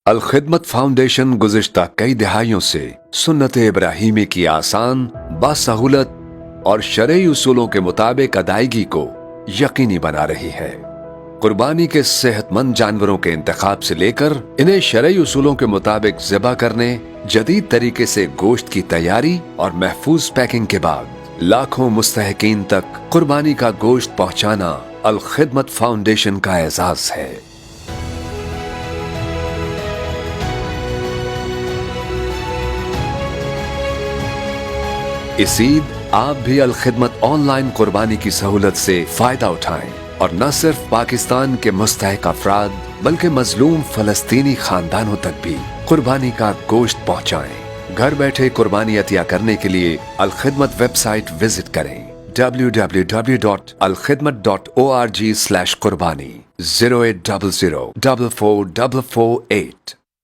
Al-Khidmat foundation گزشتہ کئی دہائیوں سے سنت ابراہیمی کی آسان، باسہولت اور شرعی اصولوں کے مطابق ادائیگی کو یقینی بنا رہی ہے۔ قربانی کے صحت مند جانوروں کے انتخاب سے لے کر انہیں شرعی اصولوں کے مطابق ذبح کرنے، جدید طریقے سے گوشت کی تیاری اور محفوظ پیکنگ کے بعد لاکھوں مستحقین تک قربانی کا گوشت پہنچانا الخدمت فاؤنڈیشن کا اعزاز ہے۔ اس عید آپ بھی الخدمت آن لائن قربانی کی سہولت سے فائدہ اٹھائیں اور نہ صرف پاکستان کے مستحق افراد بلکہ مظلوم فلسطینی خاندانوں تک بھی قربانی کا گوشت پہنچائیں۔ گھر بیٹھے قربانی عطیہ کرنے کے لیے الخدمت ویب سائٹ وزٹ کریں www.alkhidmat.org/qurbani 0800 444448